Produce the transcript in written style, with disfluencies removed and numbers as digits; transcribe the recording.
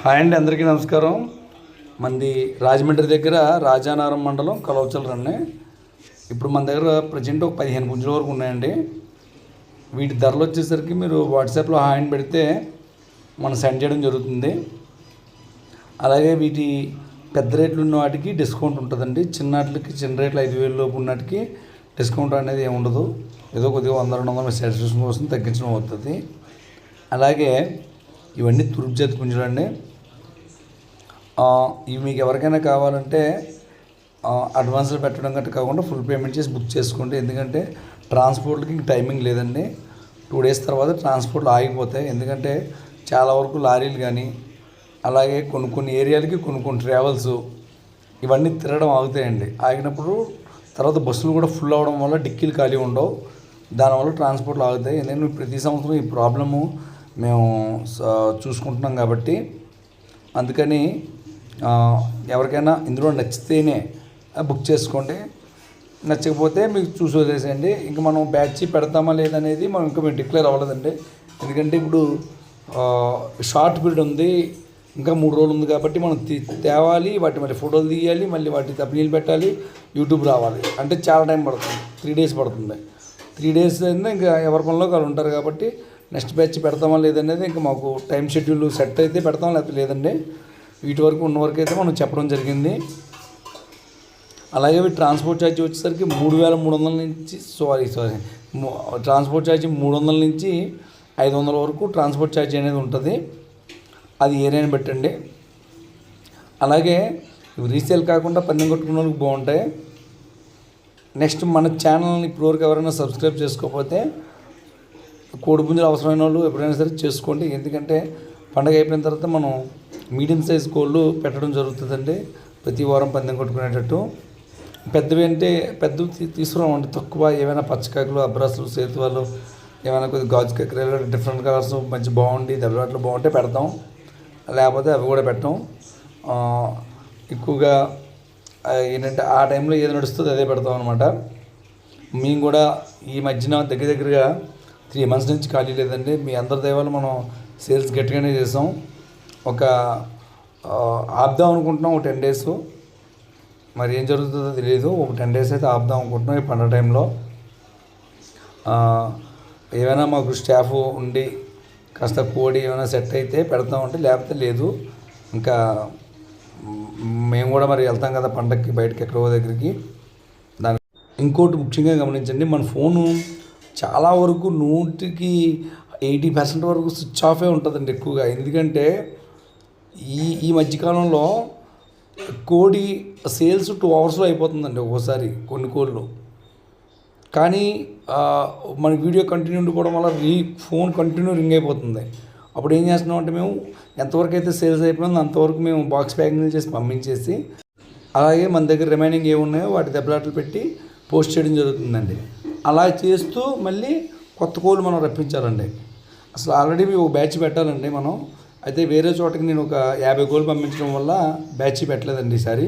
Hi అండి, అందరికీ నమస్కారం. మంది రాజమండ్రి దగ్గర రాజానగరం మండలం కలవచలరండి. ఇప్పుడు మన దగ్గర ప్రజెంట్ ఒక 15 పుంజుల వరకు ఉన్నాయండి. వీటి ధరలు వచ్చేసరికి మీరు వాట్సాప్లో హాయ్ అని పెడితే మనం సెండ్ చేయడం జరుగుతుంది. అలాగే వీటి పెద్ద రేట్లు ఉన్న వాటికి డిస్కౌంట్ ఉంటుందండి. చిన్న రేట్లు 5,000 లోపు ఉన్నటికి డిస్కౌంట్ అనేది ఏమి ఉండదు. ఏదో కొద్దిగా 100-200 సాటిస్ఫాక్షన్ కోసం తగ్గించడం అవుతుంది. అలాగే ఇవన్నీ తూర్పు జాతి పుంజులు అండి. ఇవి మీకు ఎవరికైనా కావాలంటే అడ్వాన్స్లో పెట్టడం గట్రా కాకుండా ఫుల్ పేమెంట్ చేసి బుక్ చేసుకోండి. ఎందుకంటే ట్రాన్స్పోర్ట్కి టైమింగ్ లేదండి. 2 days తర్వాత ట్రాన్స్పోర్ట్లు ఆగిపోతాయి. ఎందుకంటే చాలా వరకు లారీలు కానీ అలాగే కొన్ని ఏరియాలకి కొన్ని ట్రావెల్స్ ఇవన్నీ తిరగడం ఆగుతాయండి. ఆగినప్పుడు తర్వాత బస్సులు కూడా ఫుల్ అవ్వడం వల్ల డిక్కీలు ఖాళీ ఉండవు. దానివల్ల ట్రాన్స్పోర్ట్లు ఆగుతాయి. ఎందుకంటే ప్రతి సంవత్సరం ఈ ప్రాబ్లము మేము చూసుకుంటున్నాం కాబట్టి అందుకని ఎవరికైనా ఇందులో నచ్చితేనే బుక్ చేసుకోండి. నచ్చకపోతే మీకు చూసి వదిలేసేయండి. ఇంకా మనం బ్యాచ్ పెడతామా లేదనేది మనం ఇంకా మేము డిక్లేర్ అవ్వలేదండి. ఎందుకంటే ఇప్పుడు షార్ట్ పీరియడ్ ఉంది, ఇంకా 3 రోజులు ఉంది కాబట్టి మనం తేవాలి, వాటి మరి ఫోటోలు తీయాలి, మళ్ళీ వాటి తప్పనీళ్ళు పెట్టాలి, యూట్యూబ్ రావాలి అంటే చాలా టైం పడుతుంది. 3 days పడుతుంది. 3 days అయినా ఇంకా ఎవరి పనిలో వాళ్ళు ఉంటారు కాబట్టి నెక్స్ట్ బ్యాచ్ పెడతామా లేదనేది ఇంకా మాకు టైం షెడ్యూల్ సెట్ అయితే పెడతాం, లేకపోతే లేదండి. వీటి వరకు ఉన్న వరకు అయితే మనం చెప్పడం జరిగింది. అలాగే ట్రాన్స్పోర్ట్ ఛార్జ్ వచ్చేసరికి 3,300 నుంచి ట్రాన్స్పోర్ట్ ఛార్జ్ 300 నుంచి 500 వరకు ట్రాన్స్పోర్ట్ ఛార్జ్ అనేది ఉంటుంది. అది ఏరియాని పెట్టండి. అలాగే రీసేల్ కాకుండా పందెం కొట్టుకున్న వాళ్ళకి బాగుంటాయి. నెక్స్ట్ మన ఛానల్ని ఇప్పటివరకు ఎవరైనా సబ్స్క్రైబ్ చేసుకోకపోతే కోడిపుంజులు అవసరమైన వాళ్ళు ఎప్పుడైనా సరే చేసుకోండి. ఎందుకంటే పండగ అయిపోయిన తర్వాత మనం మీడియం సైజ్ కోళ్ళు పెట్టడం జరుగుతుందండి. ప్రతి వారం పందెం కొట్టుకునేటట్టు. పెద్దవి అంటే పెద్దవి తీసుకురామండి. తక్కువ ఏమైనా పచ్చకాకులు, అబ్రాసులు, సేతువాలు, ఏమైనా కొద్దిగా గాజు కక్కరేలు డిఫరెంట్ కలర్స్ మంచి బాగుండి దెబ్బలాట్లు బాగుంటే పెడతాం, లేకపోతే అవి కూడా పెట్టాం. ఎక్కువగా ఏంటంటే ఆ టైంలో ఏది నడుస్తుందో అదే పెడతాం అనమాట. మేము కూడా ఈ మధ్యన దగ్గరగా 3 months నుంచి ఖాళీ లేదండి. మీ అందరి దయవల్ల మనం సేల్స్ గట్టిగానే చేసాం. ఒక ఆపుదాం అనుకుంటున్నాం ఒక 10 days. మరి ఏం జరుగుతుందో తెలియదు. ఒక 10 days అయితే ఆపుదాం అనుకుంటున్నాం ఈ పండుగ టైంలో. ఏమైనా మాకు స్టాఫ్ ఉండి కాస్త కోడి ఏమైనా సెట్ అయితే పెడతామంటే, లేకపోతే లేదు. ఇంకా మేము కూడా మరి వెళ్తాం కదా పండగకి బయటకి ఎక్కడో దగ్గరికి. ఇంకోటి ముఖ్యంగా గమనించండి, మన ఫోను చాలా వరకు 100కి 80% వరకు స్విచ్ ఆఫే ఉంటుందండి ఎక్కువగా. ఎందుకంటే ఈ మధ్యకాలంలో కోడి సేల్స్ 2 hours అయిపోతుందండి ఒక్కోసారి కొన్ని కోళ్ళు. కానీ మన వీడియో కంటిన్యూ ఉండిపోవడం వల్ల ఫోన్ కంటిన్యూ రింగ్ అయిపోతుంది. అప్పుడు ఏం చేస్తున్నాం అంటే మేము ఎంతవరకు అయితే సేల్స్ అయిపోయిందో అంతవరకు మేము బాక్స్ ప్యాకింగ్ చేసి పంపించేసి, అలాగే మన దగ్గర రిమైనింగ్ ఏమున్నాయో వాటి దెబ్బలాట్లు పెట్టి పోస్ట్ చేయడం జరుగుతుందండి. అలా చేస్తూ మళ్ళీ కొత్త కోళ్ళు మనం రప్పించాలండి. అసలు ఆల్రెడీ ఒక బ్యాచ్ పెట్టాలండి మనం. అయితే వేరే చోటకి నేను ఒక 50 కోళ్ళు పంపించడం వల్ల బ్యాచ్ పెట్టలేదండి ఈసారి.